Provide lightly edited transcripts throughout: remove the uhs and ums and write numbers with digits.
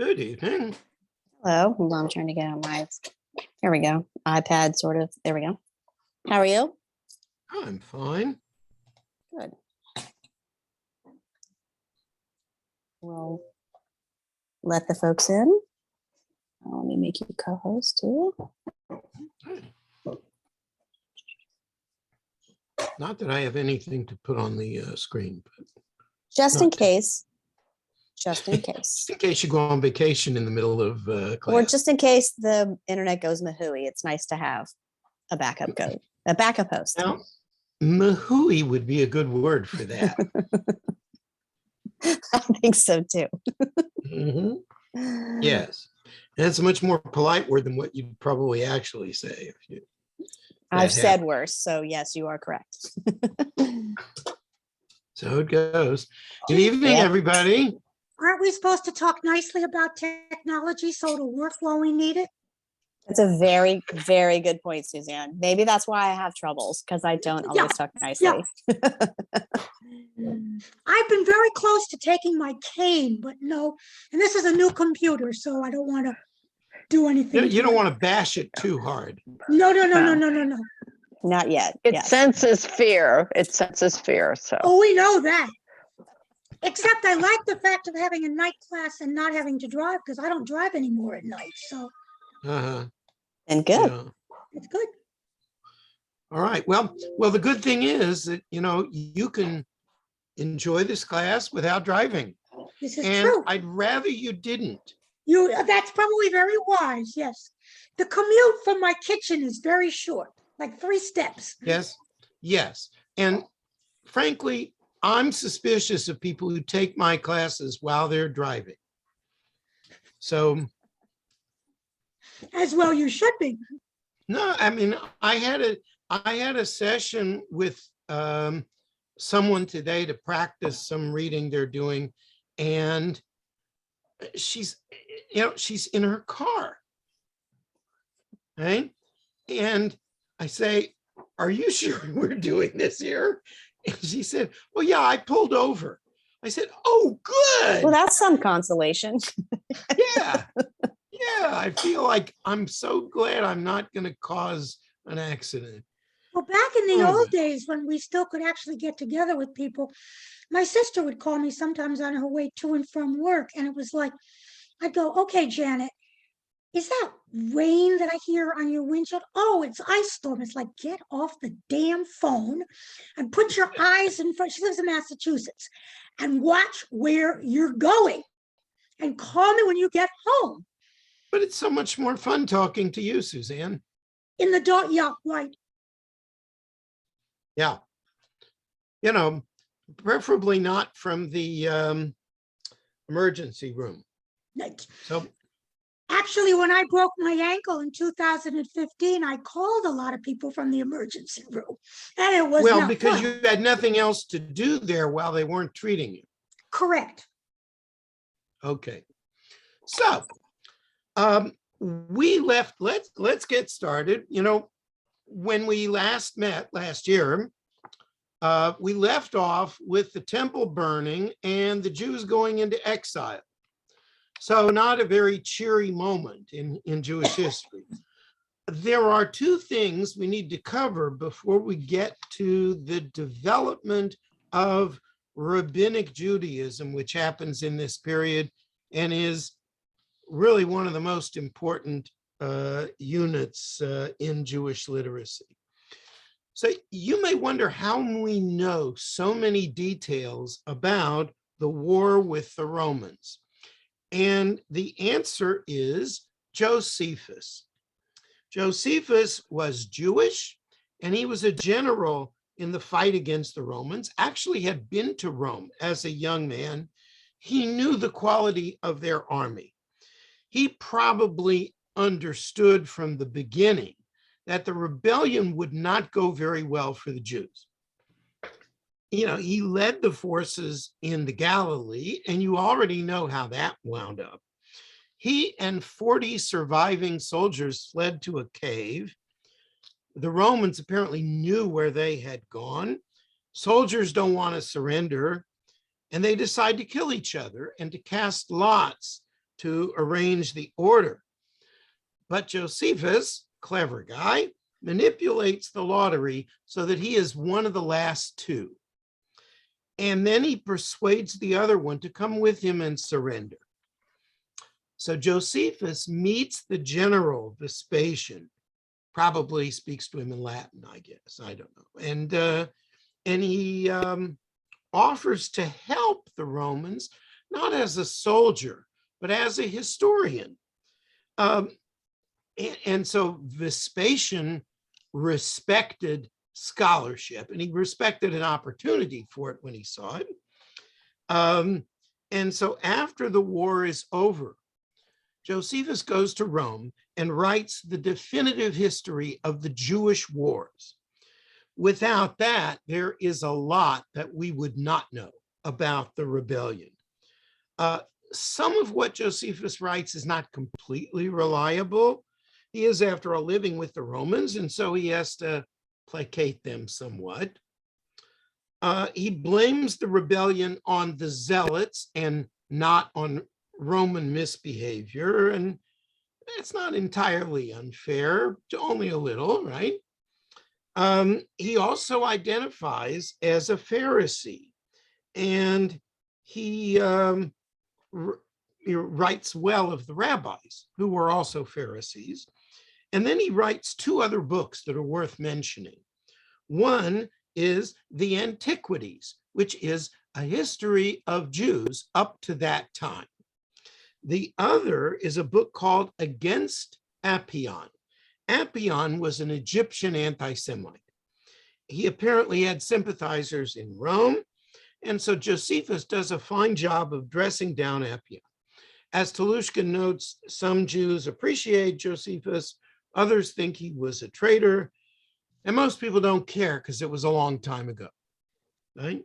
Good evening. Hello. Hold on, I'm trying to get on my, here we go. iPad sort of, there we go. How are you? I'm fine. Good. We'll let the folks in. Let me make you co-host too. Not that I have anything to put on the screen, but Just in Not- case. Just in case. just in case you go on vacation in the middle of class. Or just in case the internet goes mahooey, it's nice to have a backup host. Now, mahooey would be a good word for that. I think so too. Mhm. Yes. And it's a much more polite word than what you'd probably actually say. If you, I've that said happened. worse, so yes, you are correct. So it goes. Good evening, Yep. everybody. Aren't we supposed to talk nicely about technology so it'll work while we need it? That's a very, very good point, Suzanne. Maybe that's why I have troubles, because I don't always Yeah, talk nicely. I've been very close to taking my cane, but no. And this is a new computer, so I don't want to do anything. You to don't it. want to bash it too hard. No. Not yet. It Yes. senses fear. It senses fear. So Oh, we know that. Except I like the fact of having a night class and not having to drive because I don't drive anymore at night. So Uh-huh. And good. Yeah. it's good. All right. Well, the good thing is that, you can enjoy this class without driving. This is And true. I'd rather you didn't. That's probably very wise. Yes. The commute from my kitchen is very short, like 3 steps. Yes. Yes. And frankly, I'm suspicious of people who take my classes while they're driving. So, As well, you should be. no, I mean, I had a session with someone today to practice some reading they're doing, and she's in her car, right? And I say, "Are you sure we're doing this here?" And she said, "Well, yeah, I pulled over." I said, "Oh, good. Well, that's some consolation. Yeah. Yeah, I feel like I'm so glad I'm not going to cause an accident." Well, back in the Oh, old days when we still could actually get together with people, my sister would call me sometimes on her way to and from work. And it was like, I'd go, "Okay, Janet, is that rain that I hear on your windshield? Oh, it's ice storm." It's like, get off the damn phone and put your eyes in front. She lives in Massachusetts, and watch where you're going and call me when you get home. but it's so much more fun talking to you, Suzanne. In the dark, yeah, right. Yeah. Preferably not from the emergency room. So, Actually, when I broke my ankle in 2015, I called a lot of people from the emergency room, and it was well, not because fun. you had nothing else to do there while they weren't treating you. Correct. Okay. So, we left, let's get started. When we last met last year, we left off with the temple burning and the Jews going into exile. So not a very cheery moment in Jewish history. There are 2 things we need to cover before we get to the development of rabbinic Judaism, which happens in this period and is really one of the most important units in Jewish literacy. So you may wonder how we know so many details about the war with the Romans. And the answer is Josephus. Josephus was Jewish, and he was a general in the fight against the Romans, actually had been to Rome as a young man. He knew the quality of their army. He probably understood from the beginning that the rebellion would not go very well for the Jews. He led the forces in the Galilee, and you already know how that wound up. He and 40 surviving soldiers fled to a cave. The Romans apparently knew where they had gone. Soldiers don't want to surrender, and they decide to kill each other and to cast lots to arrange the order. But Josephus, clever guy, manipulates the lottery so that he is one of the last two. And then he persuades the other one to come with him and surrender. So Josephus meets the general Vespasian, probably speaks to him in Latin, I guess. I don't know. And he offers to help the Romans, not as a soldier, but as a historian. And so Vespasian respected scholarship, and he respected an opportunity for it when he saw it. And so after the war is over, Josephus goes to Rome and writes the definitive history of the Jewish wars. Without that, there is a lot that we would not know about the rebellion. Some of what Josephus writes is not completely reliable. He is, after all, living with the Romans, and so he has to placate them somewhat. He blames the rebellion on the zealots and not on Roman misbehavior, and it's not entirely unfair, only a little, right? He also identifies as a Pharisee, and he writes well of the rabbis, who were also Pharisees. And then he writes two other books that are worth mentioning. One is The Antiquities, which is a history of Jews up to that time. The other is a book called Against Apion. Apion was an Egyptian anti-Semite. He apparently had sympathizers in Rome, and so Josephus does a fine job of dressing down Apion. As Telushkin notes, some Jews appreciate Josephus, others think he was a traitor, and most people don't care because it was a long time ago, right?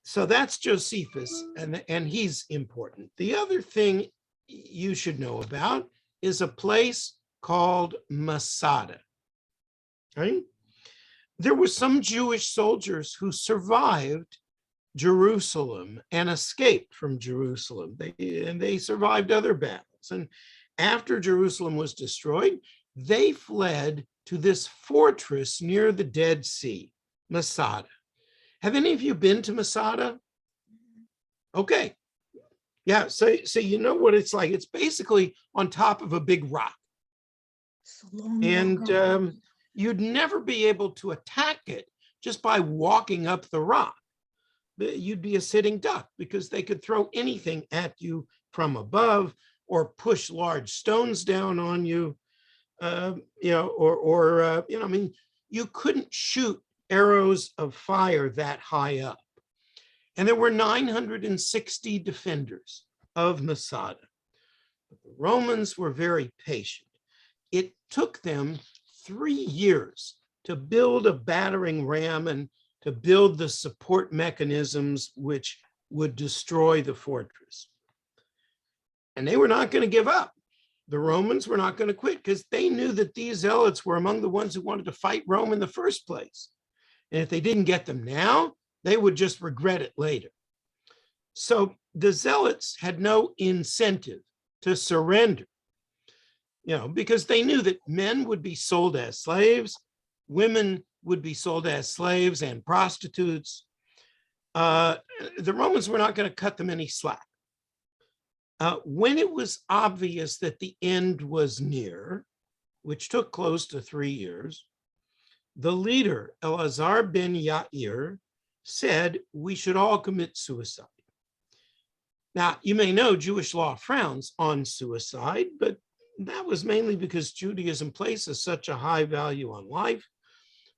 So that's Josephus, and he's important. The other thing you should know about is a place called Masada, right? There were some Jewish soldiers who survived Jerusalem and escaped from Jerusalem. They survived other battles. And after Jerusalem was destroyed, they fled to this fortress near the Dead Sea, Masada. Have any of you been to Masada? Okay. Yeah, so you know what it's like. It's basically on top of a big rock. So long And ago. you'd never be able to attack it just by walking up the rock. You'd be a sitting duck because they could throw anything at you from above or push large stones down on you, I mean, you couldn't shoot arrows of fire that high up. And there were 960 defenders of Masada. But the Romans were very patient. It took them 3 years to build a battering ram and to build the support mechanisms which would destroy the fortress. And they were not going to give up. The Romans were not going to quit because they knew that these zealots were among the ones who wanted to fight Rome in the first place. And if they didn't get them now, they would just regret it later. So the zealots had no incentive to surrender, because they knew that men would be sold as slaves, women would be sold as slaves and prostitutes. The Romans were not going to cut them any slack. When it was obvious that the end was near, which took close to 3 years, the leader, Elazar ben Yair, said we should all commit suicide. Now, you may know Jewish law frowns on suicide, but that was mainly because Judaism places such a high value on life.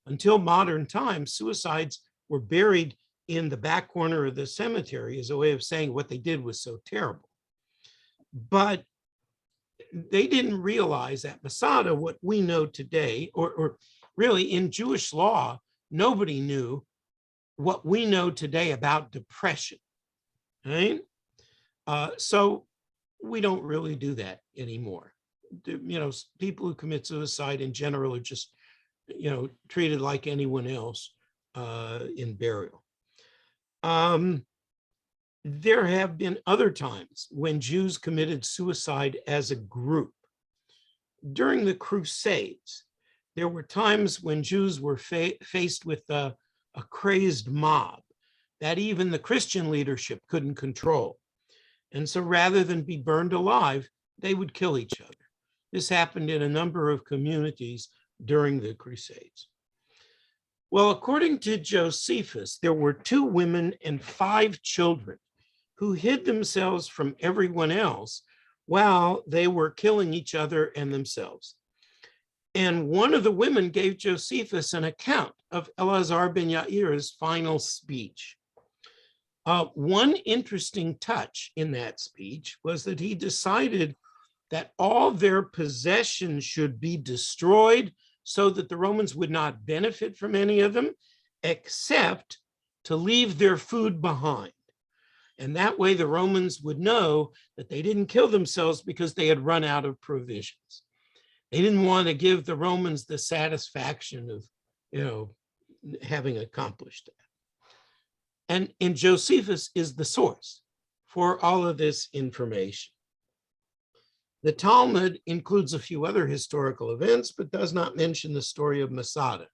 Until modern times, suicides were buried in the back corner of the cemetery as a way of saying what they did was so terrible. But they didn't realize at Masada what we know today, or really in Jewish law, nobody knew what we know today about depression, right? So we don't really do that anymore. People who commit suicide in general are just, treated like anyone else in burial. there have been other times when Jews committed suicide as a group. During the Crusades, there were times when Jews were faced with a crazed mob that even the Christian leadership couldn't control. And so rather than be burned alive, they would kill each other. This happened in a number of communities during the Crusades. Well, according to Josephus, there were 2 women and 5 children who hid themselves from everyone else while they were killing each other and themselves. And one of the women gave Josephus an account of Elazar ben Yair's final speech. One interesting touch in that speech was that he decided that all their possessions should be destroyed so that the Romans would not benefit from any of them, except to leave their food behind. And that way the Romans would know that they didn't kill themselves because they had run out of provisions. They didn't want to give the Romans the satisfaction of, having accomplished that. And Josephus is the source for all of this information. The Talmud includes a few other historical events, but does not mention the story of Masada.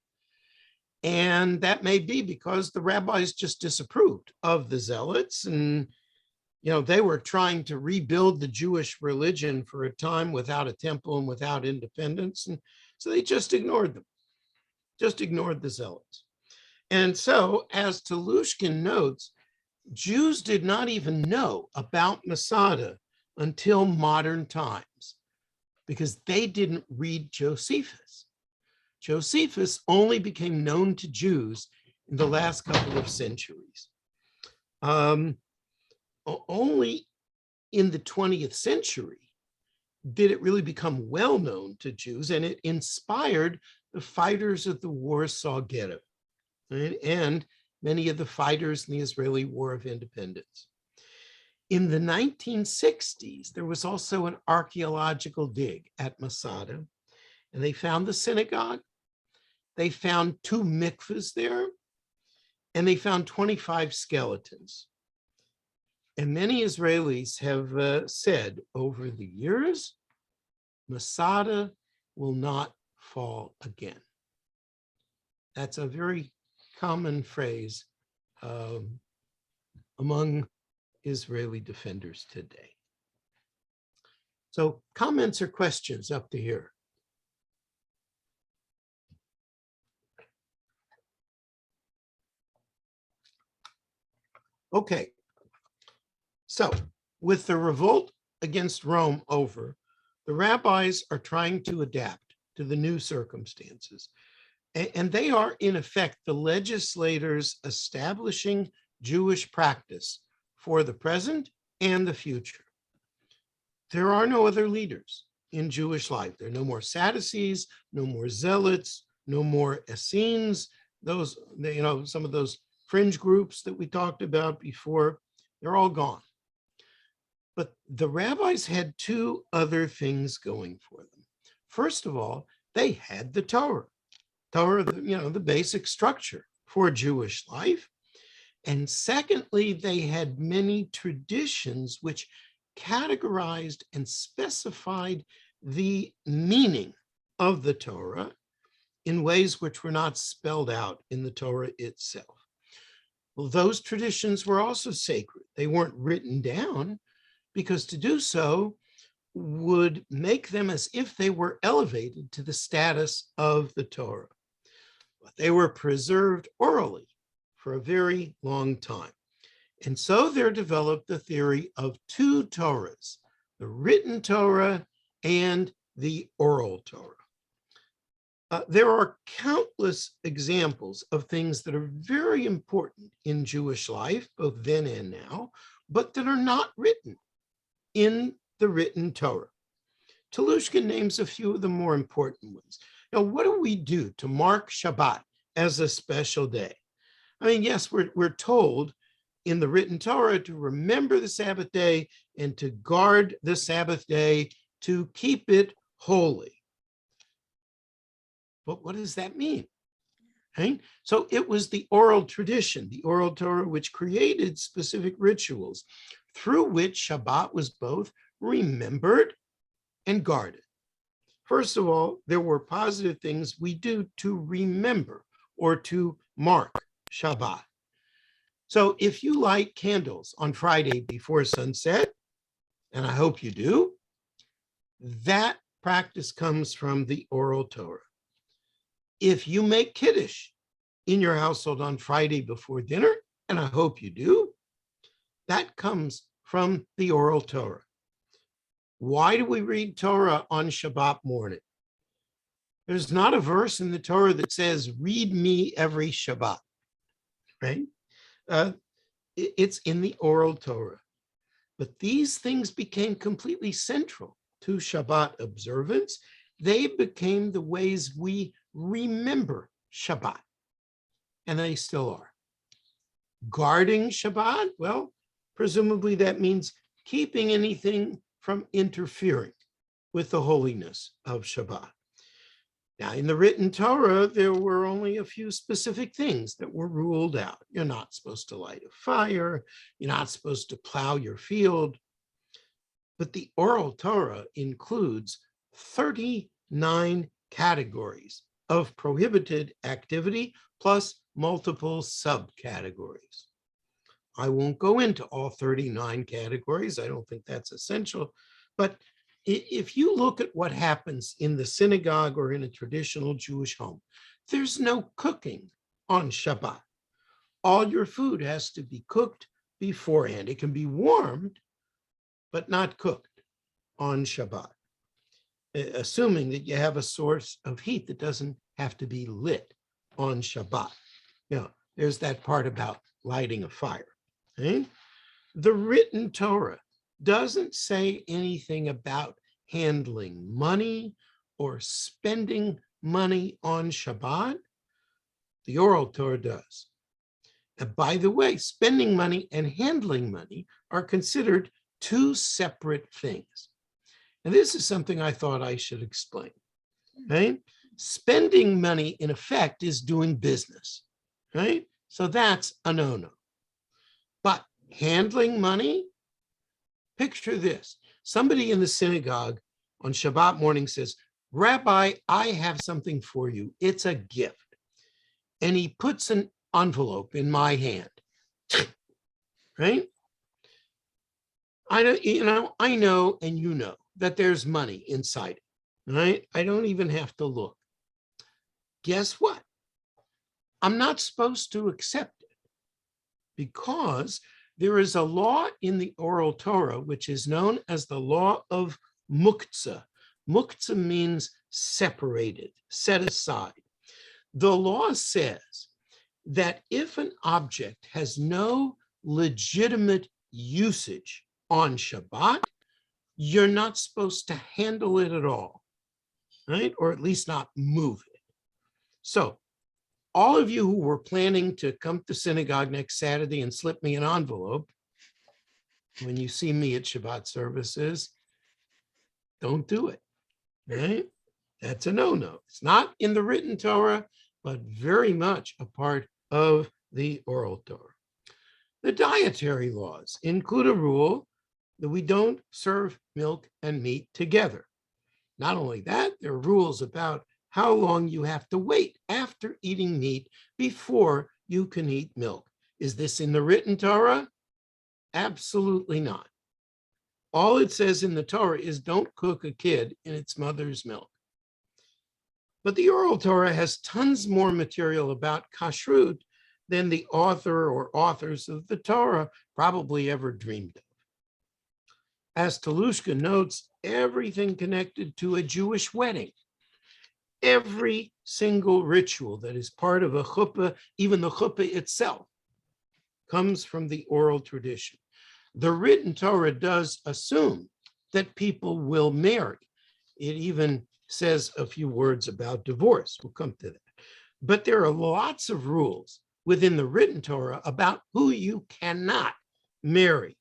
And that may be because the rabbis just disapproved of the zealots, and they were trying to rebuild the Jewish religion for a time without a temple and without independence. And so they just ignored them, just ignored the zealots. And so, as Telushkin notes, Jews did not even know about Masada until modern times because they didn't read Josephus. Josephus only became known to Jews in the last couple of centuries. Only in the 20th century did it really become well known to Jews, and it inspired the fighters of the Warsaw Ghetto, right? And many of the fighters in the Israeli War of Independence. In the 1960s, there was also an archaeological dig at Masada, and they found the synagogue. They found 2 mikvahs there, and they found 25 skeletons. And many Israelis have said over the years, Masada will not fall again. That's a very common phrase among Israeli defenders today. So comments or questions up to here? Okay. So with the revolt against Rome over, the rabbis are trying to adapt to the new circumstances. And they are, in effect, the legislators establishing Jewish practice for the present and the future. There are no other leaders in Jewish life. There are no more Sadducees, no more Zealots, no more Essenes. Those, some of those fringe groups that we talked about before, they're all gone. But the rabbis had 2 other things going for them. First of all, they had the Torah, the basic structure for Jewish life. And secondly, they had many traditions which categorized and specified the meaning of the Torah in ways which were not spelled out in the Torah itself. Well, those traditions were also sacred. They weren't written down because to do so would make them as if they were elevated to the status of the Torah. But they were preserved orally for a very long time. And so there developed the theory of 2 Torahs, the written Torah and the oral Torah. There are countless examples of things that are very important in Jewish life, both then and now, but that are not written in the written Torah. Telushkin names a few of the more important ones. Now, what do we do to mark Shabbat as a special day? I mean, yes, we're told in the written Torah to remember the Sabbath day and to guard the Sabbath day, to keep it holy. But what does that mean? Right? So it was the oral tradition, the oral Torah, which created specific rituals through which Shabbat was both remembered and guarded. First of all, there were positive things we do to remember or to mark Shabbat. So if you light candles on Friday before sunset, and I hope you do, that practice comes from the oral Torah. If you make Kiddush in your household on Friday before dinner, and I hope you do, that comes from the oral Torah. Why do we read Torah on Shabbat morning? There's not a verse in the Torah that says, read me every Shabbat, right? It's in the oral Torah. But these things became completely central to Shabbat observance. They became the ways we remember Shabbat, and they still are. Guarding Shabbat, well, presumably that means keeping anything from interfering with the holiness of Shabbat. Now, in the written Torah, there were only a few specific things that were ruled out. You're not supposed to light a fire. You're not supposed to plow your field. But the oral Torah includes 39 categories of prohibited activity plus multiple subcategories. I won't go into all 39 categories. I don't think that's essential. But if you look at what happens in the synagogue or in a traditional Jewish home, there's no cooking on Shabbat. All your food has to be cooked beforehand. It can be warmed, but not cooked on Shabbat, assuming that you have a source of heat that doesn't have to be lit on Shabbat. Now, there's that part about lighting a fire. Okay? The written Torah doesn't say anything about handling money or spending money on Shabbat. The oral Torah does. And by the way, spending money and handling money are considered two separate things. And this is something I thought I should explain. Right? Spending money, in effect, is doing business. Right? So that's a no-no. But handling money, picture this. Somebody in the synagogue on Shabbat morning says, Rabbi, I have something for you. It's a gift. And he puts an envelope in my hand. Right? I know, and you know that there's money inside it. Right? I don't even have to look. Guess what? I'm not supposed to accept it because there is a law in the oral Torah, which is known as the law of muktzah. Muktzah means separated, set aside. The law says that if an object has no legitimate usage on Shabbat, you're not supposed to handle it at all, right? Or at least not move it. So all of you who were planning to come to synagogue next Saturday and slip me an envelope, when you see me at Shabbat services, don't do it, right? That's a no-no. It's not in the written Torah, but very much a part of the oral Torah. The dietary laws include a rule that we don't serve milk and meat together. Not only that, there are rules about how long you have to wait after eating meat before you can eat milk. Is this in the written Torah? Absolutely not. All it says in the Torah is don't cook a kid in its mother's milk. But the oral Torah has tons more material about kashrut than the author or authors of the Torah probably ever dreamed of. As Talushka notes, everything connected to a Jewish wedding, every single ritual that is part of a chuppah, even the chuppah itself, comes from the oral tradition. The written Torah does assume that people will marry. It even says a few words about divorce. We'll come to that. But there are lots of rules within the written Torah about who you cannot marry.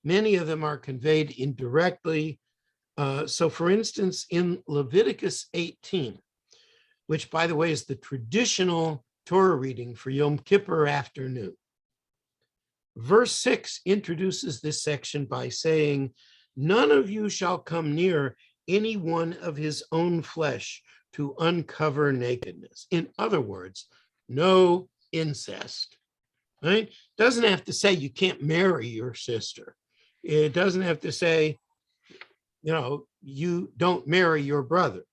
Many of them are conveyed indirectly. So for instance, in Leviticus 18, which by the way is the traditional Torah reading for Yom Kippur afternoon. Verse 6 introduces this section by saying, "None of you shall come near any one of his own flesh to uncover nakedness." In other words, no incest, right? Doesn't have to say you can't marry your sister. It doesn't have to say, you don't marry your brother,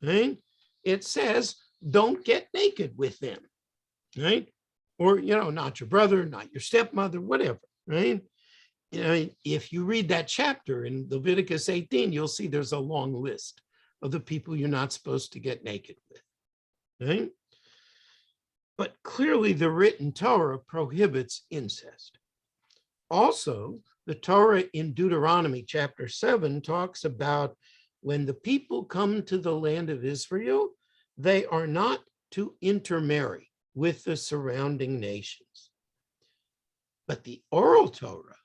right? It says, don't get naked with them, right? Or, not your brother, not your stepmother, whatever, right? If you read that chapter in Leviticus 18, you'll see there's a long list of the people you're not supposed to get naked with, right? But clearly the written Torah prohibits incest. Also, the Torah in Deuteronomy chapter 7 talks about when the people come to the land of Israel, they are not to intermarry with the surrounding nations. But the oral Torah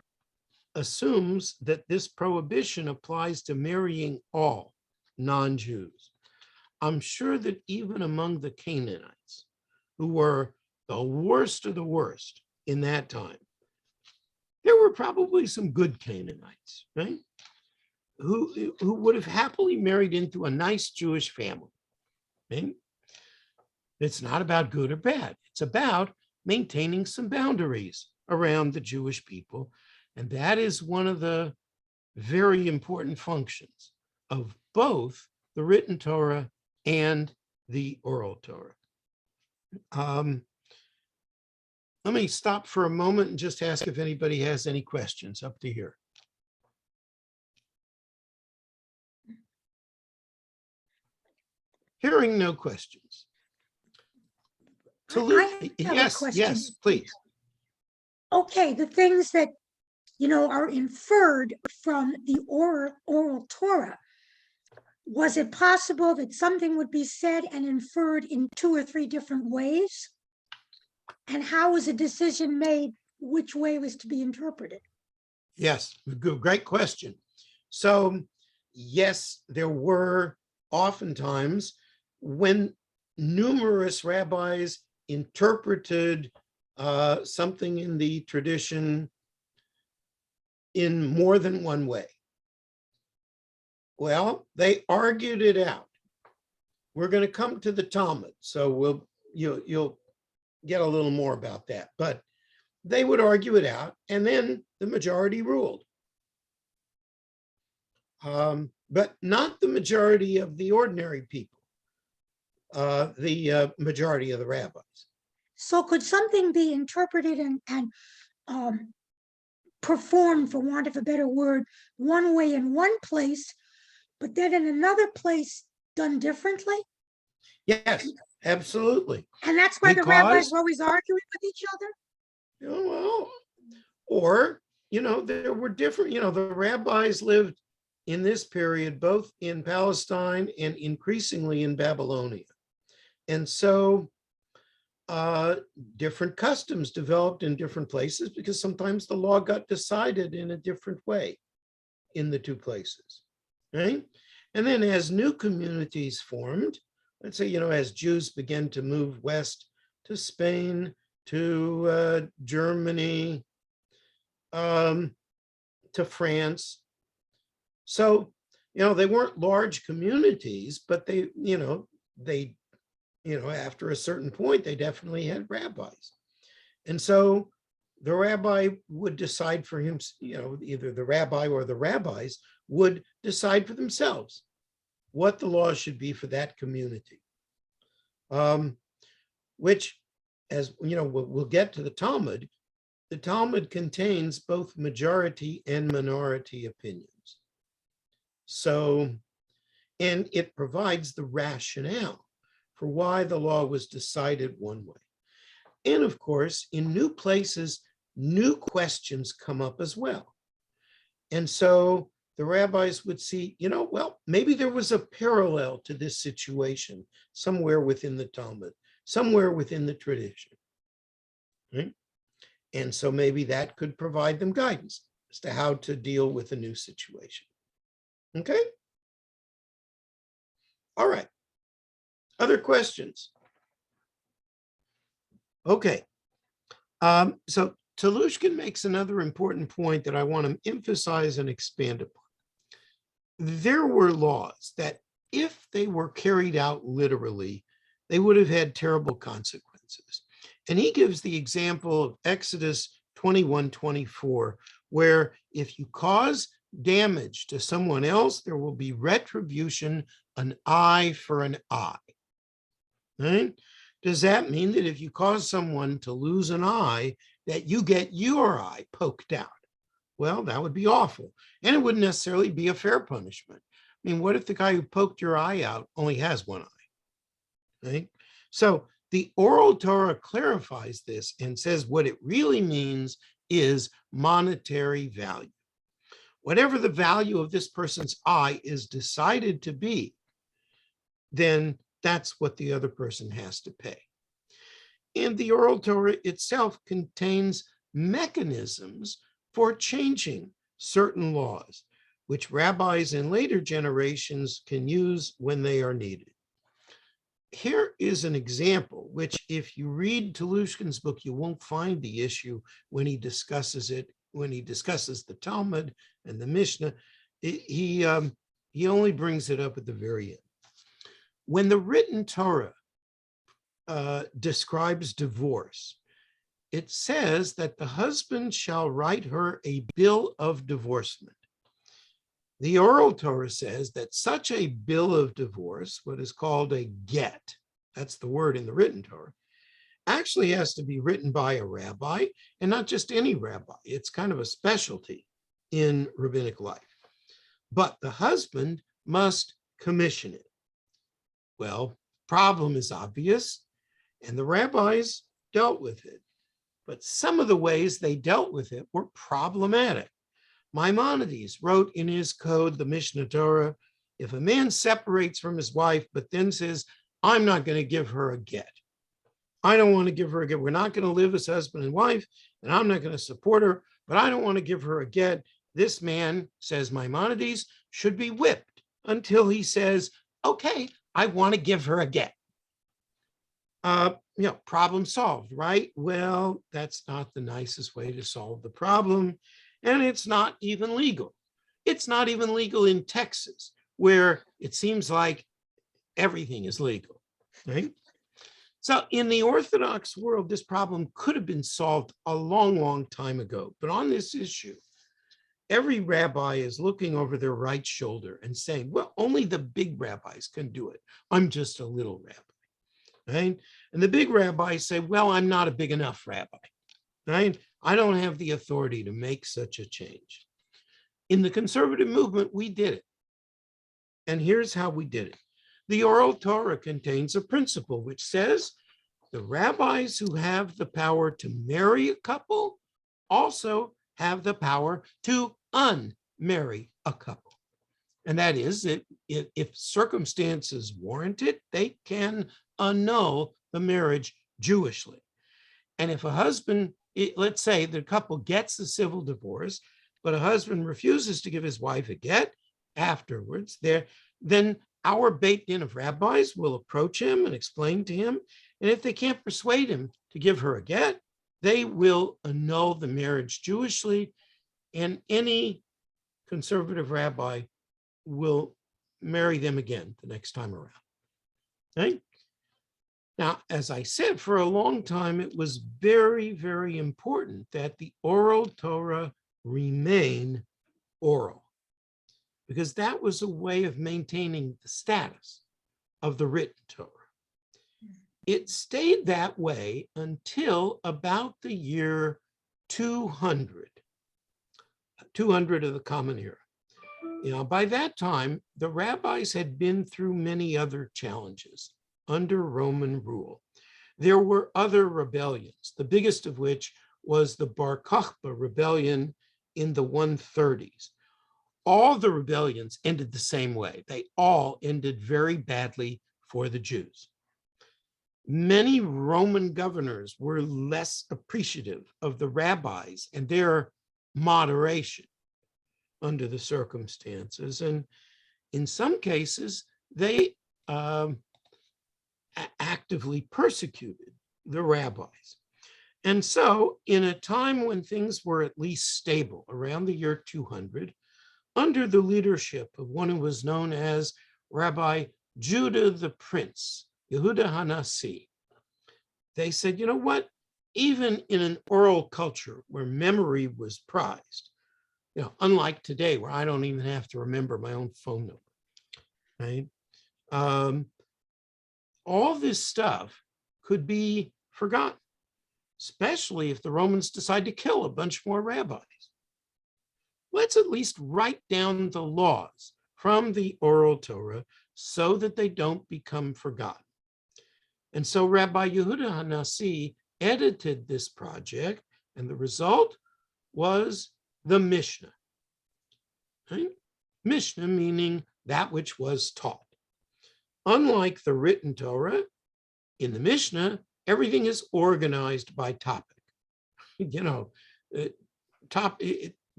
assumes that this prohibition applies to marrying all non-Jews. I'm sure that even among the Canaanites, who were the worst of the worst in that time, there were probably some good Canaanites, right? Who would have happily married into a nice Jewish family, right? It's not about good or bad. It's about maintaining some boundaries around the Jewish people. And that is one of the very important functions of both the written Torah and the oral Torah. Let me stop for a moment and just ask if anybody has any questions up to here. Hearing no questions. I have a Yes, question. yes, please. Okay, the things that, are inferred from the oral Torah, was it possible that something would be said and inferred in 2 or 3 different ways? And how was a decision made which way was to be interpreted? Yes, good, great question. So, yes, there were oftentimes when numerous rabbis interpreted something in the tradition in more than one way. Well, they argued it out. We're going to come to the Talmud, so you'll get a little more about that. But they would argue it out, and then the majority ruled. But not the majority of the ordinary people, the majority of the rabbis. So could something be interpreted and performed, for want of a better word, one way in one place, but then in another place done differently? Yes, absolutely. And that's why the Because- rabbis were always arguing with each other? Well, or, there were different, the rabbis lived in this period, both in Palestine and increasingly in Babylonia. And so different customs developed in different places because sometimes the law got decided in a different way in the 2 places, right? And then as new communities formed, let's say, as Jews began to move west to Spain, to Germany, to France. So, they weren't large communities, but they after a certain point, they definitely had rabbis. And so the rabbi would decide for him, either the rabbi or the rabbis would decide for themselves what the law should be for that community. Which, as we'll get to the Talmud contains both majority and minority opinions. So, and it provides the rationale for why the law was decided one way. And of course, in new places, new questions come up as well. And so the rabbis would see, maybe there was a parallel to this situation somewhere within the Talmud, somewhere within the tradition, right? And so maybe that could provide them guidance as to how to deal with a new situation. Okay? All right. Other questions? Okay. So Telushkin makes another important point that I want to emphasize and expand upon. There were laws that, if they were carried out literally, they would have had terrible consequences. And he gives the example of Exodus 21:24, where if you cause damage to someone else, there will be retribution, an eye for an eye. Right? Does that mean that if you cause someone to lose an eye, that you get your eye poked out? Well, that would be awful. And it wouldn't necessarily be a fair punishment. I mean, what if the guy who poked your eye out only has one eye? Right? So the oral Torah clarifies this and says what it really means is monetary value. Whatever the value of this person's eye is decided to be, then that's what the other person has to pay. And the oral Torah itself contains mechanisms for changing certain laws, which rabbis in later generations can use when they are needed. Here is an example, which if you read Telushkin's book, you won't find the issue when he discusses it, when he discusses the Talmud and the Mishna. He only brings it up at the very end. When the written Torah describes divorce, it says that the husband shall write her a bill of divorcement. The oral Torah says that such a bill of divorce, what is called a get, that's the word in the written Torah, actually has to be written by a rabbi, and not just any rabbi. It's kind of a specialty in rabbinic life. But the husband must commission it. Well, problem is obvious, and the rabbis dealt with it. But some of the ways they dealt with it were problematic. Maimonides wrote in his code, the Mishnah Torah, if a man separates from his wife, but then says, I'm not going to give her a get. I don't want to give her a get. We're not going to live as husband and wife, and I'm not going to support her, but I don't want to give her a get. This man, says Maimonides, should be whipped until he says, okay, I want to give her a get. Problem solved, right? Well, that's not the nicest way to solve the problem. And it's not even legal. It's not even legal in Texas, where it seems like everything is legal, right? So in the Orthodox world, this problem could have been solved a long, long time ago. But on this issue, every rabbi is looking over their right shoulder and saying, well, only the big rabbis can do it. I'm just a little rabbi. Right? And the big rabbis say, well, I'm not a big enough rabbi. Right? I don't have the authority to make such a change. In the conservative movement, we did it. And here's how we did it. The oral Torah contains a principle which says the rabbis who have the power to marry a couple also have the power to unmarry a couple. And that is, if circumstances warrant it, they can annul the marriage Jewishly. And if a husband, let's say the couple gets a civil divorce, but a husband refuses to give his wife a get afterwards, then our Beit Din of rabbis will approach him and explain to him. And if they can't persuade him to give her a get, they will annul the marriage Jewishly, and any conservative rabbi will marry them again the next time around. Okay? Now, as I said, for a long time, it was very, very important that the oral Torah remain oral, because that was a way of maintaining the status of the written Torah. It stayed that way until about the year 200 of the Common Era. By that time, the rabbis had been through many other challenges under Roman rule. There were other rebellions, the biggest of which was the Bar Kokhba rebellion in the 130s. All the rebellions ended the same way. They all ended very badly for the Jews. Many Roman governors were less appreciative of the rabbis and their moderation under the circumstances. And in some cases, they actively persecuted the rabbis. And so in a time when things were at least stable, around the year 200, under the leadership of one who was known as Rabbi Judah the Prince, Yehuda Hanasi, they said, you know what? Even in an oral culture where memory was prized, unlike today where I don't even have to remember my own phone number, right? All this stuff could be forgotten, especially if the Romans decide to kill a bunch more rabbis. Let's at least write down the laws from the oral Torah so that they don't become forgotten. And so Rabbi Yehuda Hanasi edited this project, and the result was the Mishna. Right? Mishna meaning that which was taught. Unlike the written Torah, in the Mishna, everything is organized by topic.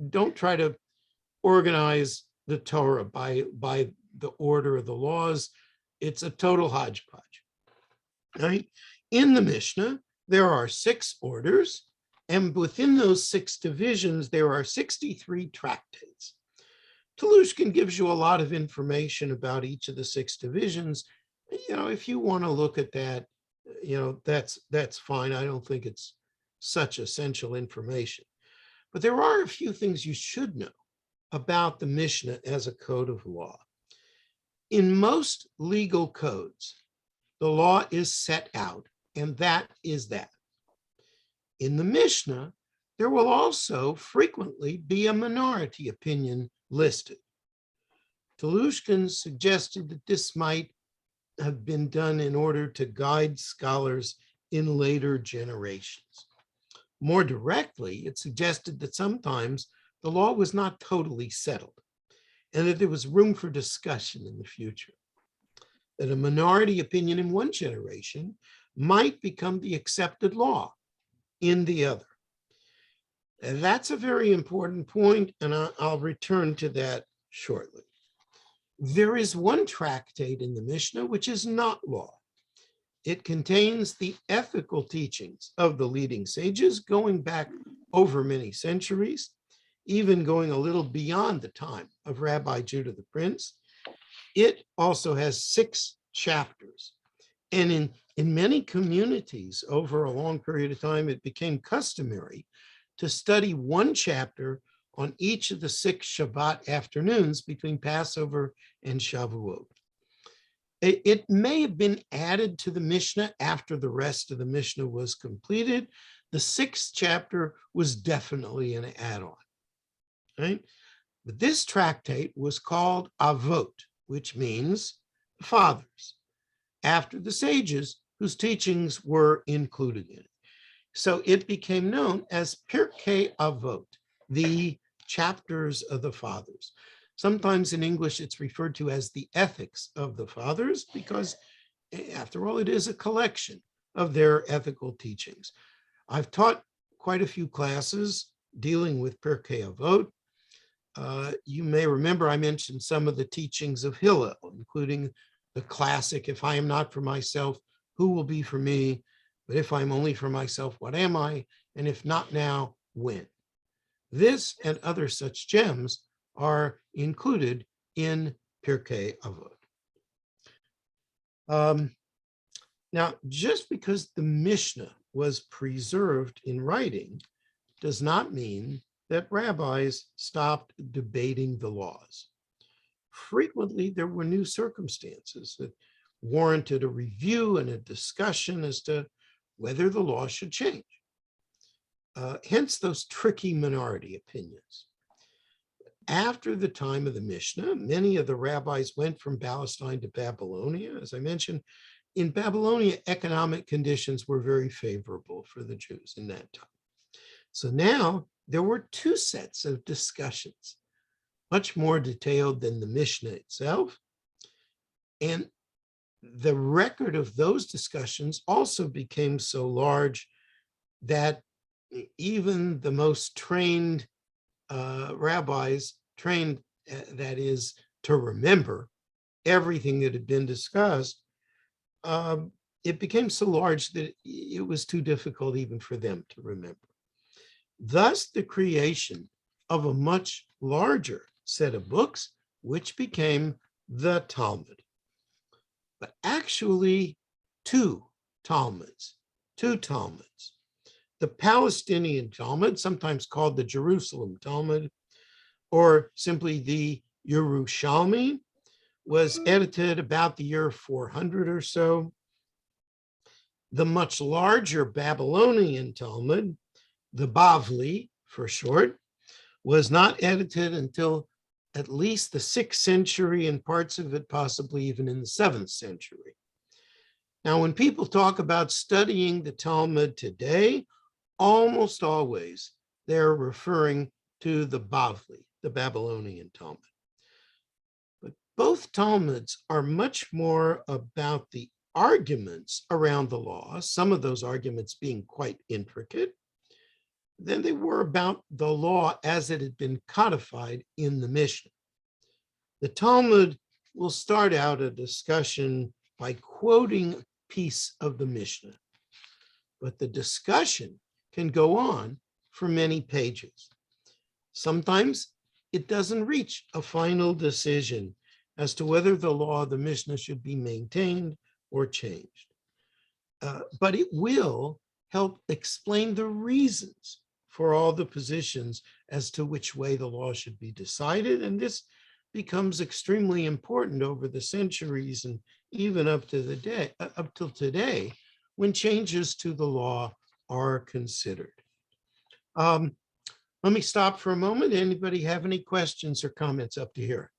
Don't try to organize the Torah by the order of the laws. It's a total hodgepodge. Right? In the Mishnah, there are 6 orders, and within those 6 divisions, there are 63 tractates. Telushkin gives you a lot of information about each of the 6 divisions. If you want to look at that, that's fine. I don't think it's such essential information. But there are a few things you should know about the Mishnah as a code of law. In most legal codes, the law is set out, and that is that. In the Mishnah, there will also frequently be a minority opinion listed. Telushkin suggested that this might have been done in order to guide scholars in later generations. More directly, it suggested that sometimes the law was not totally settled and that there was room for discussion in the future. That a minority opinion in one generation might become the accepted law in the other. And that's a very important point, and I'll return to that shortly. There is one tractate in the Mishnah which is not law. It contains the ethical teachings of the leading sages going back over many centuries, even going a little beyond the time of Rabbi Judah the Prince. It also has 6 chapters. And in many communities over a long period of time, it became customary to study one chapter on each of the 6 Shabbat afternoons between Passover and Shavuot. It may have been added to the Mishnah after the rest of the Mishnah was completed. The 6th chapter was definitely an add-on, right? But this tractate was called Avot, which means fathers, after the sages whose teachings were included in it. So it became known as Pirkei Avot, the chapters of the fathers. Sometimes in English, it's referred to as the ethics of the fathers because, after all, it is a collection of their ethical teachings. I've taught quite a few classes dealing with Pirkei Avot. You may remember I mentioned some of the teachings of Hillel, including the classic, if I am not for myself, who will be for me? But if I'm only for myself, what am I? And if not now, when? This and other such gems are included in Pirkei Avot. Now, just because the Mishnah was preserved in writing does not mean that rabbis stopped debating the laws. Frequently, there were new circumstances that warranted a review and a discussion as to whether the law should change. Hence those tricky minority opinions. After the time of the Mishnah, many of the rabbis went from Palestine to Babylonia. As I mentioned, in Babylonia, economic conditions were very favorable for the Jews in that time. So now there were 2 sets of discussions, much more detailed than the Mishnah itself. And the record of those discussions also became so large that even the most trained rabbis, that is, to remember everything that had been discussed, it became so large that it was too difficult even for them to remember. Thus, the creation of a much larger set of books, which became the Talmud. But actually, two Talmuds. The Palestinian Talmud, sometimes called the Jerusalem Talmud, or simply the Yerushalmi, was edited about the year 400 or so. The much larger Babylonian Talmud, the Bavli for short, was not edited until at least the 6th century, and parts of it possibly even in the 7th century. Now, when people talk about studying the Talmud today, almost always they're referring to the Bavli, the Babylonian Talmud. But both Talmuds are much more about the arguments around the law, some of those arguments being quite intricate, than they were about the law as it had been codified in the Mishna. The Talmud will start out a discussion by quoting a piece of the Mishnah, but the discussion can go on for many pages. Sometimes it doesn't reach a final decision as to whether the law of the Mishnah should be maintained or changed. But it will help explain the reasons for all the positions as to which way the law should be decided. And this becomes extremely important over the centuries and even up till today, when changes to the law are considered. Let me stop for a moment. Anybody have any questions or comments up to here?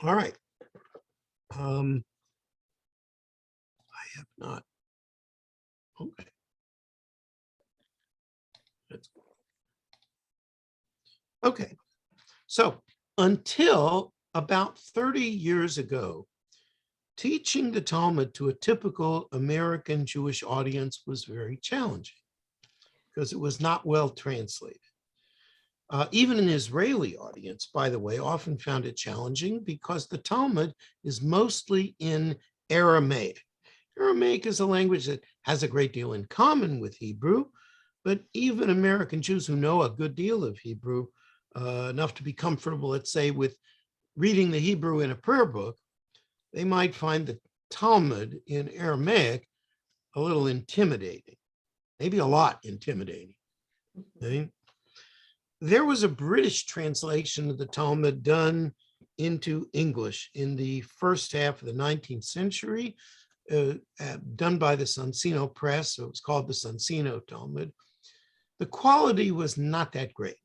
All right. I have not. Okay. Okay. So until about 30 years ago, teaching the Talmud to a typical American Jewish audience was very challenging because it was not well translated. Even an Israeli audience, by the way, often found it challenging because the Talmud is mostly in Aramaic. Aramaic is a language that has a great deal in common with Hebrew, but even American Jews who know a good deal of Hebrew, enough to be comfortable, let's say, with reading the Hebrew in a prayer book, they might find the Talmud in Aramaic a little intimidating, maybe a lot intimidating. Okay? There was a British translation of the Talmud done into English in the first half of the 19th century, done by the Sonsino Press. So it was called the Sonsino Talmud. The quality was not that great.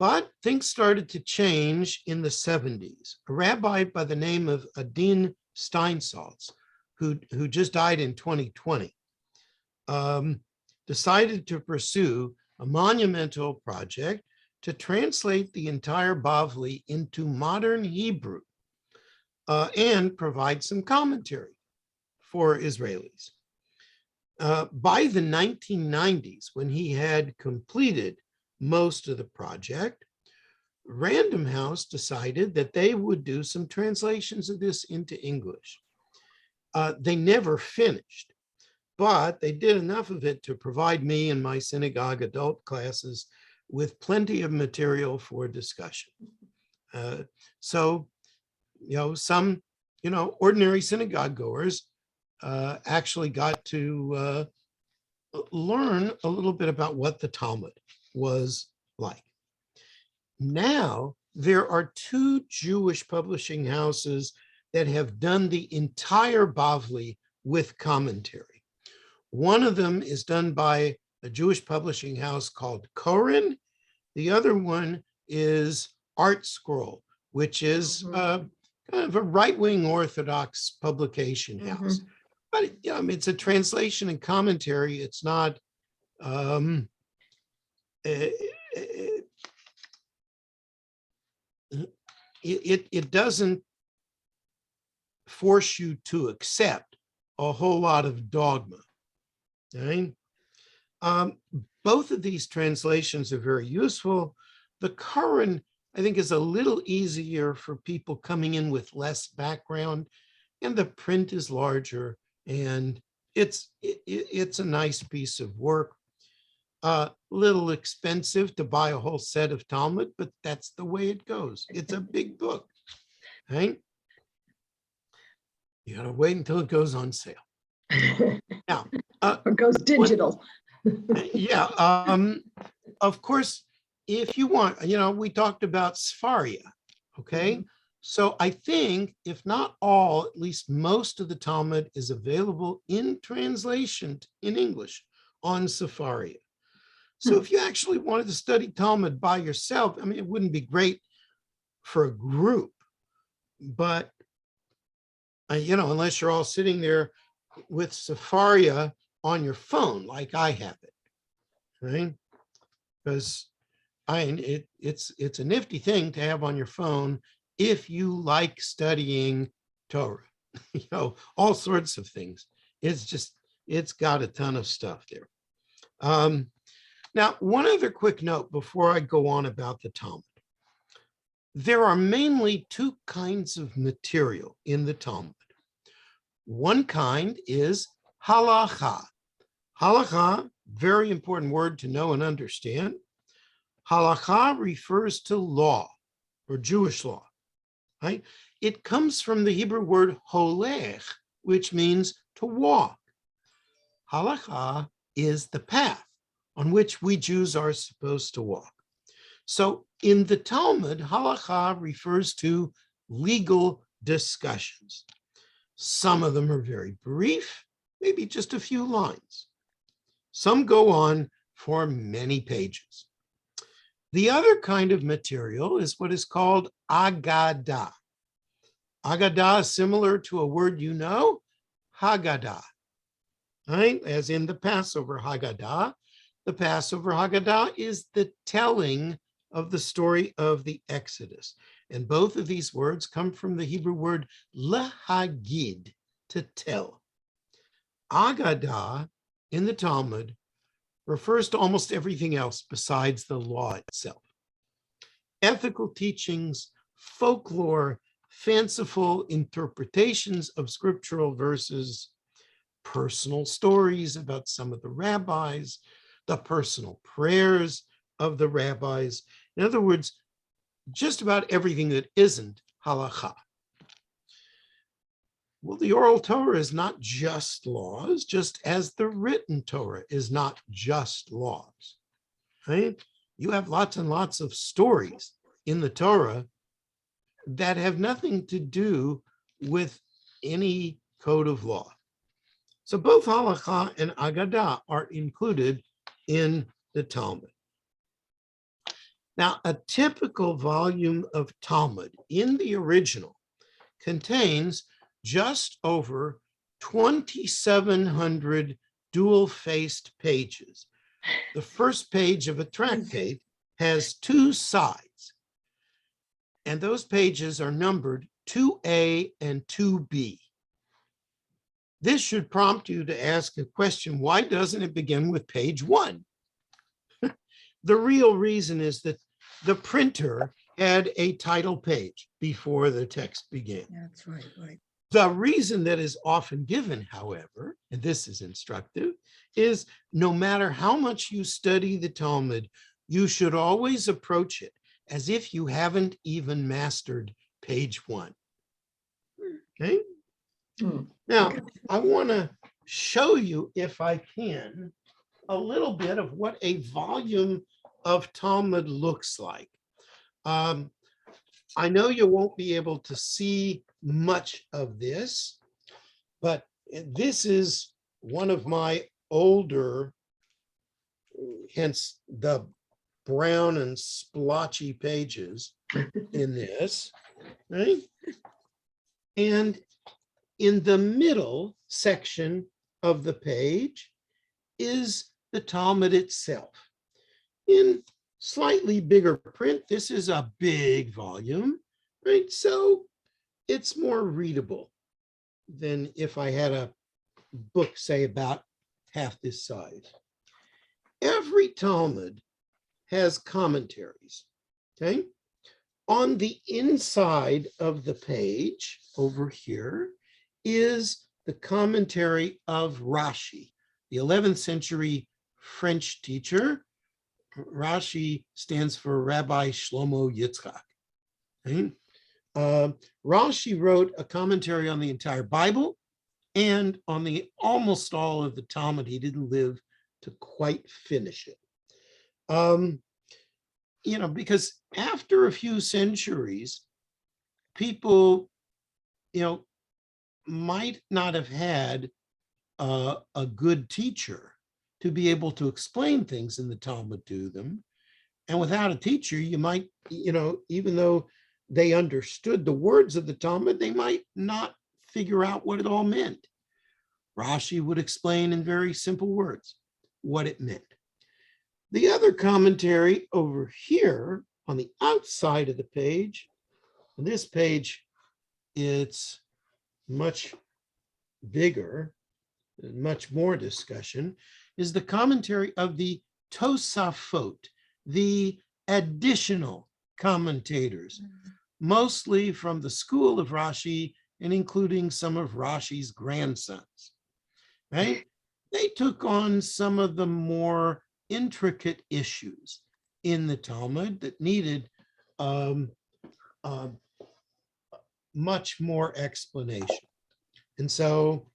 But things started to change in the 70s. A rabbi by the name of Adin Steinsaltz, who just died in 2020, decided to pursue a monumental project to translate the entire Bavli into modern Hebrew and provide some commentary for Israelis. By the 1990s, when he had completed most of the project, Random House decided that they would do some translations of this into English. They never finished, but they did enough of it to provide me and my synagogue adult classes with plenty of material for discussion. So, some, ordinary synagogue goers actually got to learn a little bit about what the Talmud was like. Now, there are two Jewish publishing houses that have done the entire Bavli with commentary. One of them is done by a Jewish publishing house called Koren. The other one is Art Scroll, which is kind of a right-wing Orthodox publication house. But it's a translation and commentary. It's not, it doesn't force you to accept a whole lot of dogma. Okay? Both of these translations are very useful. The Quran, I think, is a little easier for people coming in with less background, and the print is larger, and it's a nice piece of work. Little expensive to buy a whole set of Talmud, but that's the way it goes. It's a big book, right? You gotta wait until it goes on sale. Now, Or goes digital. yeah, of course, if you want, we talked about Sefaria, okay? So I think, if not all, at least most of the Talmud is available in translation in English on Sefaria. So if you actually wanted to study Talmud by yourself, I mean, it wouldn't be great for a group, but, unless you're all sitting there with Sefaria on your phone, like I have it, right? Because it's a nifty thing to have on your phone if you like studying Torah, all sorts of things. It's got a ton of stuff there. Now, one other quick note before I go on about the Talmud. There are mainly two kinds of material in the Talmud. One kind is halacha. Halacha, very important word to know and understand. Halacha refers to law or Jewish law, right? It comes from the Hebrew word holech, which means to walk. Halacha is the path on which we Jews are supposed to walk. So in the Talmud, halacha refers to legal discussions. Some of them are very brief, maybe just a few lines. Some go on for many pages. The other kind of material is what is called agadah. Agadah is similar to a word Haggadah, right? As in the Passover Haggadah. The Passover Haggadah is the telling of the story of the Exodus. And both of these words come from the Hebrew word lahagid, to tell. Agadah in the Talmud refers to almost everything else besides the law itself. Ethical teachings, folklore, fanciful interpretations of scriptural verses, personal stories about some of the rabbis, the personal prayers of the rabbis. In other words, just about everything that isn't halakha. Well, the oral Torah is not just laws, just as the written Torah is not just laws, right? You have lots and lots of stories in the Torah that have nothing to do with any code of law. So both halakha and agadah are included in the Talmud. Now, a typical volume of Talmud in the original contains just over 2,700 dual-faced pages. The first page of a tractate has two sides, and those pages are numbered 2A and 2B. This should prompt you to ask a question: why doesn't it begin with page 1? The real reason is that the printer had a title page before the text began. That's right, right. The reason that is often given, however, and this is instructive, is no matter how much you study the Talmud, you should always approach it as if you haven't even mastered page 1. Okay? Now, I want to show you, if I can, a little bit of what a volume of Talmud looks like. I know you won't be able to see much of this, but this is one of my older, hence the brown and splotchy pages in this, right? And in the middle section of the page is the Talmud itself. In slightly bigger print, this is a big volume, right? So it's more readable than if I had a book, say, about half this size. Every Talmud has commentaries. Okay. On the inside of the page over here is the commentary of Rashi, the 11th century French teacher. Rashi stands for Rabbi Shlomo Yitzchak. Okay? Rashi wrote a commentary on the entire Bible and on the almost all of the Talmud. He didn't live to quite finish it. Because after a few centuries, people, might not have had a good teacher to be able to explain things in the Talmud to them. And without a teacher, you might, even though they understood the words of the Talmud, they might not figure out what it all meant. Rashi would explain in very simple words what it meant. The other commentary over here on the outside of the page, on this page, it's much bigger, much more discussion, is the commentary of the Tosafot, the additional commentators, mostly from the school of Rashi and including some of Rashi's grandsons, right? They took on some of the more intricate issues in the Talmud that needed much more explanation. And so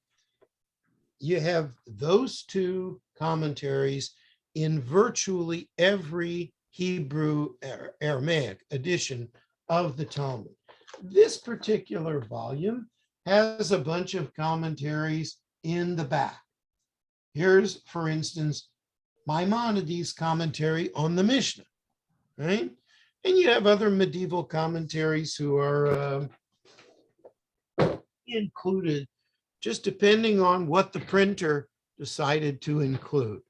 you have those two commentaries in virtually every Hebrew Aramaic edition of the Talmud. This particular volume has a bunch of commentaries in the back. Here's, for instance, Maimonides' commentary on the Mishna, right? And you have other medieval commentaries who are included, just depending on what the printer decided to include.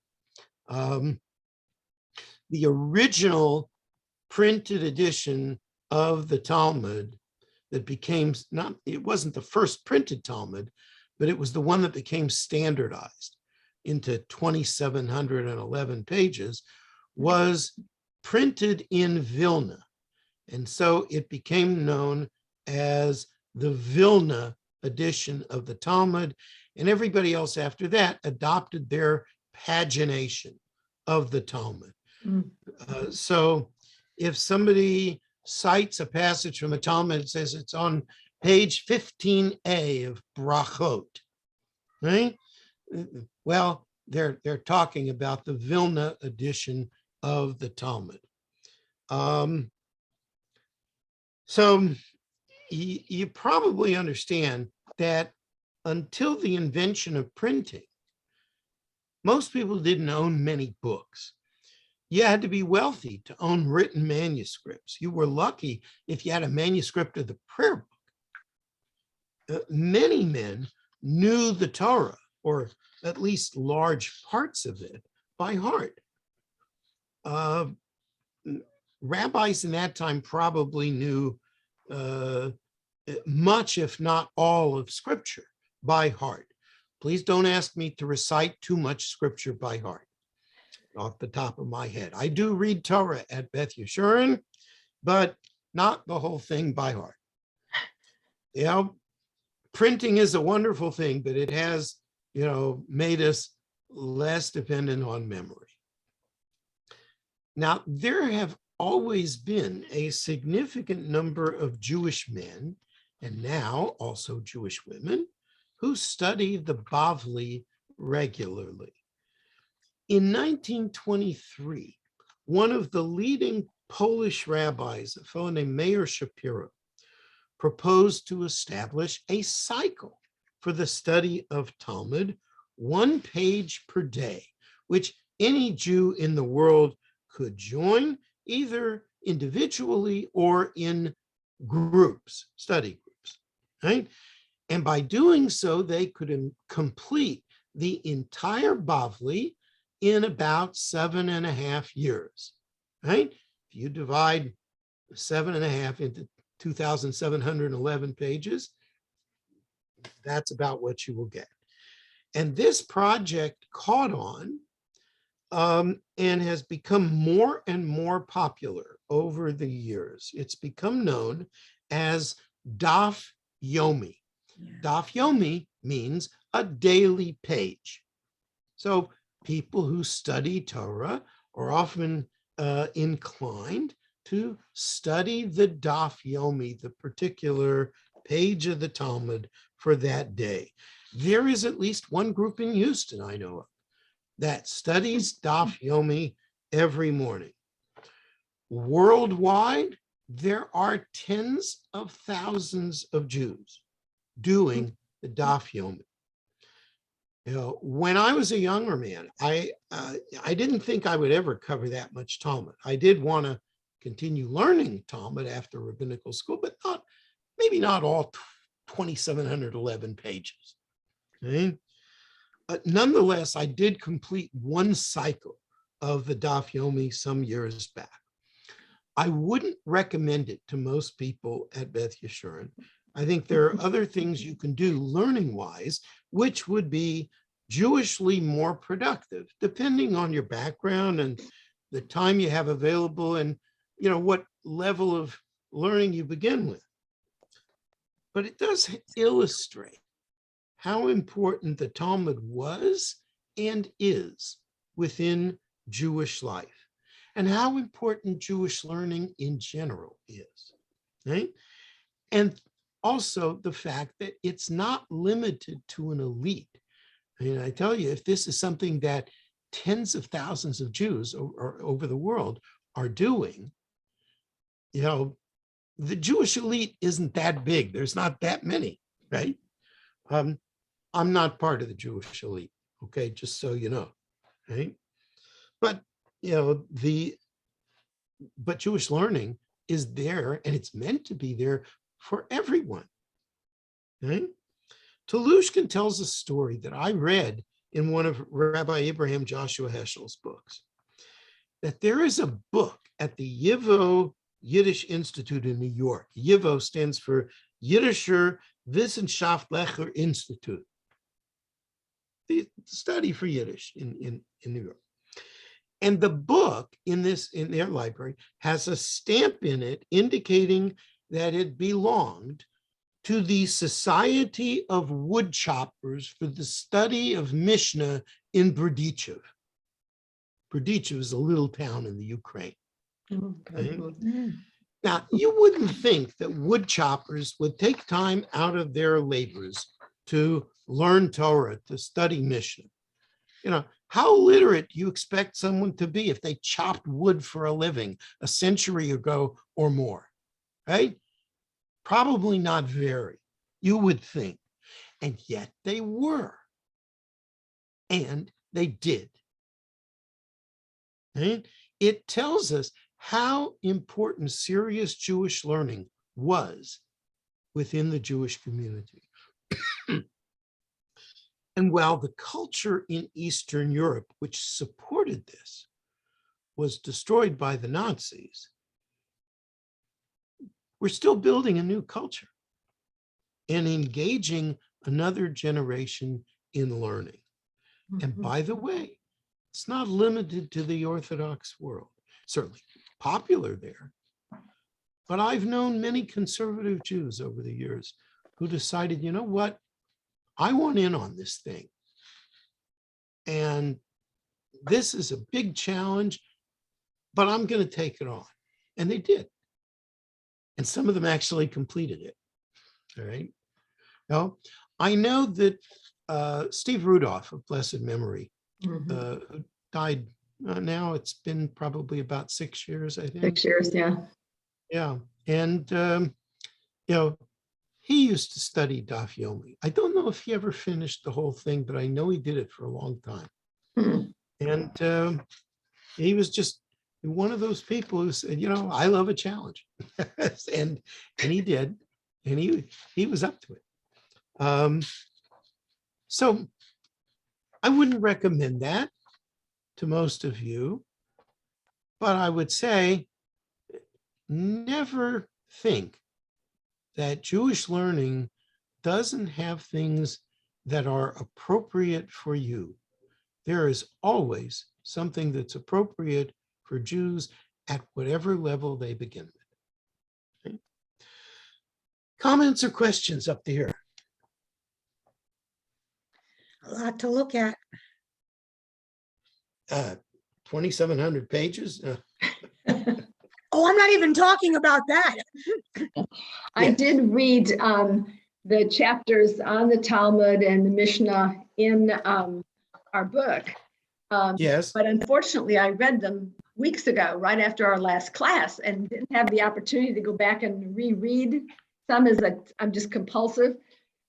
The original printed edition of the Talmud that became, it wasn't the first printed Talmud, but it was the one that became standardized into 2,711 pages, was printed in Vilna. And so it became known as the Vilna edition of the Talmud, and everybody else after that adopted their pagination of the Talmud. So if somebody cites a passage from the Talmud, it says it's on page 15a of Brachot, right? Well, they're talking about the Vilna edition of the Talmud. So you probably understand that until the invention of printing, most people didn't own many books. You had to be wealthy to own written manuscripts. You were lucky if you had a manuscript of the prayer book. Many men knew the Torah, or at least large parts of it, by heart. Rabbis in that time probably knew much, if not all, of Scripture by heart. Please don't ask me to recite too much Scripture by heart off the top of my head. I do read Torah at Beth Yeshurun, but not the whole thing by heart. Printing is a wonderful thing, but it has, made us less dependent on memory. Now, there have always been a significant number of Jewish men, and now also Jewish women, who study the Bavli regularly. In 1923, one of the leading Polish rabbis, a fellow named Meir Shapiro, proposed to establish a cycle for the study of Talmud, 1 page per day, which any Jew in the world could join, either individually or in groups, study groups, right? And by doing so, they could complete the entire Bavli in about 7.5 years, right? If you divide 7.5 into 2,711 pages, that's about what you will get. And this project caught on and has become more and more popular over the years. It's become known as Daf Yomi. Daf Yomi means a daily page. So people who study Torah are often inclined to study the Daf Yomi, the particular page of the Talmud for that day. There is at least one group in Houston I know of that studies Daf Yomi every morning. Worldwide, there are tens of thousands of Jews doing the Daf Yomi. You know, when I was a younger man, I didn't think I would ever cover that much Talmud. I did want to continue learning Talmud after rabbinical school, but maybe not all 2,711 pages. Okay? But nonetheless, I did complete one cycle of the Daf Yomi some years back. I wouldn't recommend it to most people at Beth Yeshurun. I think there are other things you can do learning-wise, which would be Jewishly more productive, depending on your background and the time you have available and, you know, what level of learning you begin with. But it does illustrate how important the Talmud was and is within Jewish life, and how important Jewish learning in general is, right? And also the fact that it's not limited to an elite. I mean, I tell you, if this is something that tens of thousands of Jews over the world are doing, you know, the Jewish elite isn't that big. There's not that many, right? I'm not part of the Jewish elite, okay, just so you know, right? But, you know, but Jewish learning is there, and it's meant to be there for everyone, right? Telushkin tells a story that I read in one of Rabbi Abraham Joshua Heschel's books, that there is a book at the YIVO Yiddish Institute in New York. YIVO stands for Yiddischer Wissenschaftlicher Institute, the study for Yiddish in New York. And the book in their library has a stamp in it indicating that it belonged to the Society of Woodchoppers for the Study of Mishna in Berdichev. Berdichev is a little town in the Ukraine. Okay? Now, you wouldn't think that woodchoppers would take time out of their labors to learn Torah, to study Mishna. You know, how literate do you expect someone to be if they chopped wood for a living a century ago or more, right? Probably not very, you would think. And yet they were. And they did. Right? It tells us how important serious Jewish learning was within the Jewish community. And while the culture in Eastern Europe, which supported this, was destroyed by the Nazis, we're still building a new culture and engaging another generation in learning. And by the way, it's not limited to the Orthodox world, certainly popular there. But I've known many conservative Jews over the years who decided, you know what, I want in on this thing. And this is a big challenge, but I'm going to take it on. And they did. And some of them actually completed it. All right. Now, I know that Steve Rudolph of blessed memory, who died now, it's been probably about 6 years, I think. 6 years, yeah. Yeah. And, you know, he used to study Daf Yomi. I don't know if he ever finished the whole thing, but I know he did it for a long time. And he was just one of those people who said, you know, I love a challenge. and he did. And he was up to it. So I wouldn't recommend that to most of you, but I would say never think that Jewish learning doesn't have things that are appropriate for you. There is always something that's appropriate for Jews, at whatever level they begin with. Okay. Comments or questions up to here? A lot to look at. 2,700 pages. Oh, I'm not even talking about that. I Yeah. did read the chapters on the Talmud and the Mishnah in our book. Yes. But unfortunately, I read them weeks ago, right after our last class, and didn't have the opportunity to go back and reread some as I'm just compulsive.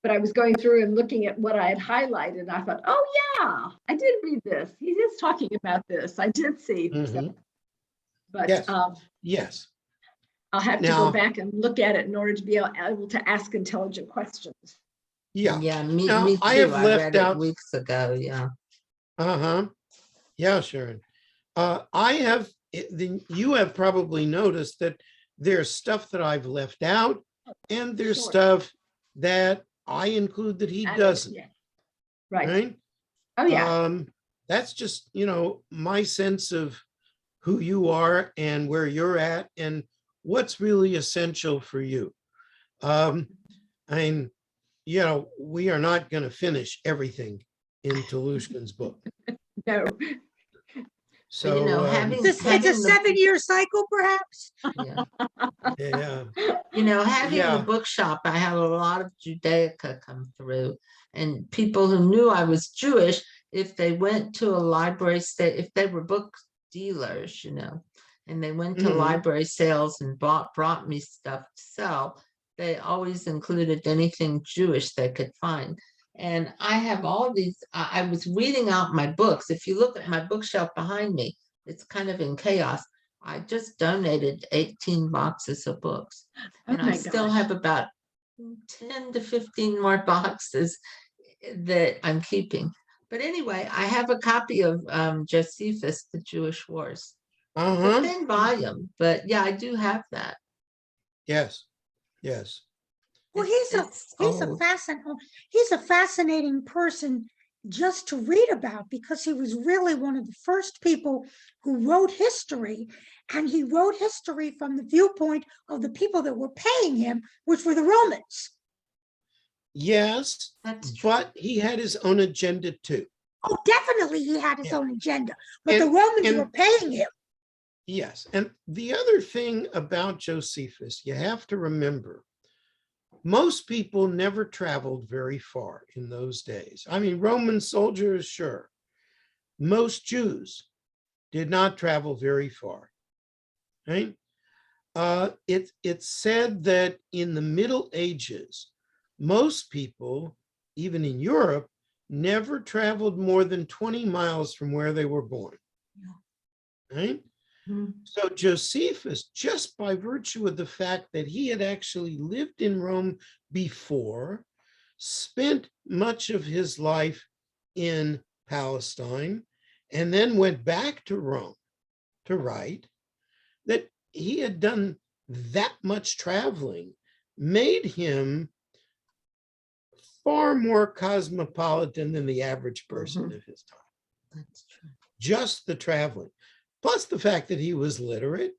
But I was going through and looking at what I had highlighted, and I thought, oh yeah, I did read this. He is talking about this. I did see. Mhm. So, but Yes. Yes. I'll have to Now- go back and look at it in order to be able to ask intelligent questions. Yeah. Yeah, me Now, too. I have I left read out- it weeks ago, yeah. Uh-huh. Yeah, Sharon. You have probably noticed that there's stuff that I've left out, and there's Sure. stuff that I include that he doesn't, Yeah. Right. right? Oh, yeah. That's just, my sense of who you are and where you're at and what's really essential for you. I mean, we are not going to finish everything in Telushkin's book. No. So, having- It's a Having the- 7-year cycle, perhaps. Yeah. yeah. Having Yeah. the bookshop, I had a lot of Judaica come through, and people who knew I was Jewish, if they went to a library, if they were book dealers, and they went to Mhm. library sales and brought me stuff to sell, they always included anything Jewish they could find. And I have all these, I was reading out my books. If you look at my bookshelf behind me, it's kind of in chaos. I just donated 18 boxes of books. Oh And I my still gosh. have about 10 to 15 more boxes that I'm keeping. But anyway, I have a copy of Josephus, The Jewish Wars. It's a Uh-huh. thin volume, but yeah, I do have that. Yes. Yes. Well, It's he's old. a fascinating person just to read about, because he was really one of the first people who wrote history, and he wrote history from the viewpoint of the people that were paying him, which were the Romans. Yes, That's true. but he had his own agenda too. Oh, definitely he had his Yeah. own agenda, but the And- Romans and- were paying him. Yes. And the other thing about Josephus, you have to remember, most people never traveled very far in those days. I mean, Roman soldiers, sure. Most Jews did not travel very far, right? It's said that in the Middle Ages, most people, even in Europe, never traveled more than 20 miles from where they were born, right? Mhm. So Josephus, just by virtue of the fact that he had actually lived in Rome before, spent much of his life in Palestine, and then went back to Rome to write, that he had done that much traveling, made him far more cosmopolitan than the average person of his time. That's true. Just the traveling, plus the fact that he was literate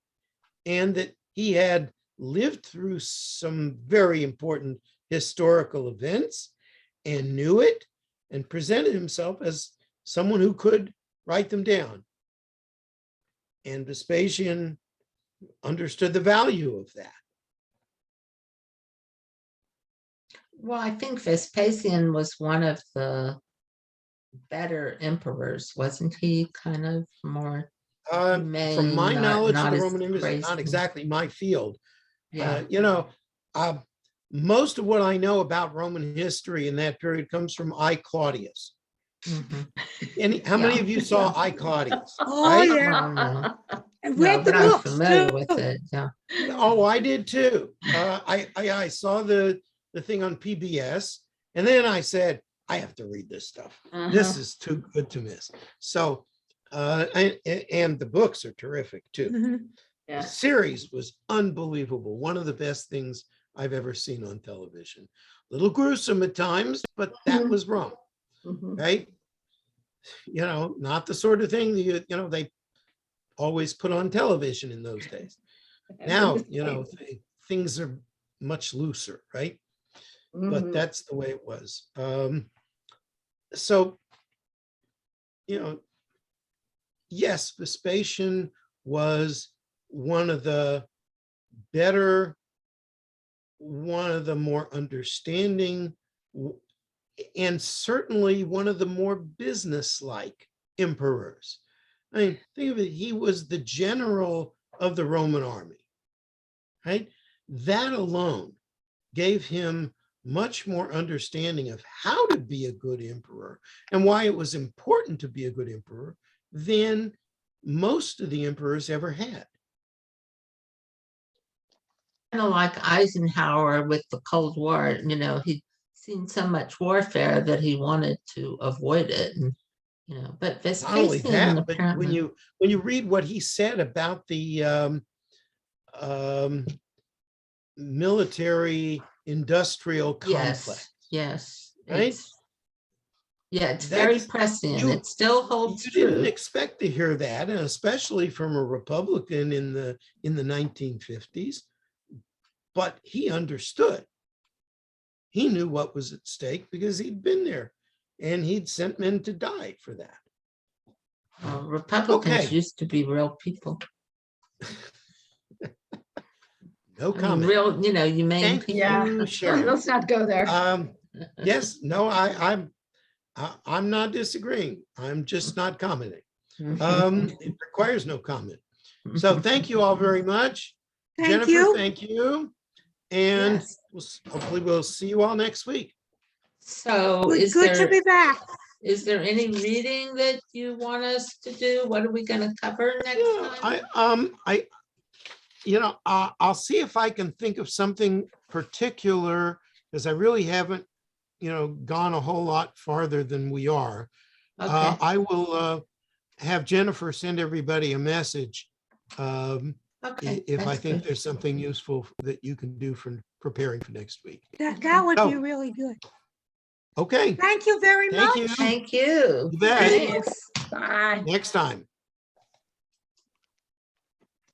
and that he had lived through some very important historical events and knew it and presented himself as someone who could write them down. And Vespasian understood the value of that. Well, I think Vespasian was one of the better emperors, wasn't he? Kind of more, From my humane, knowledge not of the as Roman Empire, it's not crazy. exactly my field. yeah. Most of what I know about Roman history in that period comes from I Claudius. Mhm. How many Yeah. of you saw I Claudius? Oh, Right? yeah. Well, no. And No, read the but I'm books familiar too. with it. Yeah. Oh, I did too. I saw the thing on PBS, and then I said, I have to read this stuff. This is too good to miss. So, and the books are terrific too. Mhm. The Yeah. series was unbelievable. One of the best things I've ever seen on television. A little gruesome at times, but that Mhm. was Rome, Mhm. right? Not the sort of thing that, they always put on television in those days. Now, things are much looser, right? But Mhm. that's the way it was. So, yes, Vespasian was one of the more understanding, and certainly one of the more businesslike emperors. I mean, think of it, he was the general of the Roman army, right? That alone gave him much more understanding of how to be a good emperor and why it was important to be a good emperor than most of the emperors ever had. Kind of like Eisenhower with the Cold War, he'd seen so much warfare that he wanted to avoid it. And, but Not only Vespasian that, but when apparently, you read what he said about the military industrial complex, yes, right? it's very That's prescient. you. It still holds You didn't true. expect to hear that, and especially from a Republican in the 1950s. But he understood. He knew what was at stake because he'd been there, and he'd sent men to die for that. Republicans Okay. used to be real people. No I mean, comment. real, humane Thank people. Yeah, Sharon. let's not go there. Yes, no, I'm not disagreeing. I'm just not commenting. It requires no comment. So thank you all very much. Thank Jennifer, you. thank you. And Yes. hopefully we'll see you all next week. So Good to be back. is there any reading that you want us to do? What are we going to cover next time? I'll see if I can think of something particular, because I really haven't, gone a whole lot farther than we are. Okay. I will have Jennifer send everybody a message Okay. if I that's think good. there's something useful that you can do for preparing for next week. That would be So- really good. Okay, Thank you very thank much. you. Thank you. You bet. Thanks. Bye. Next time.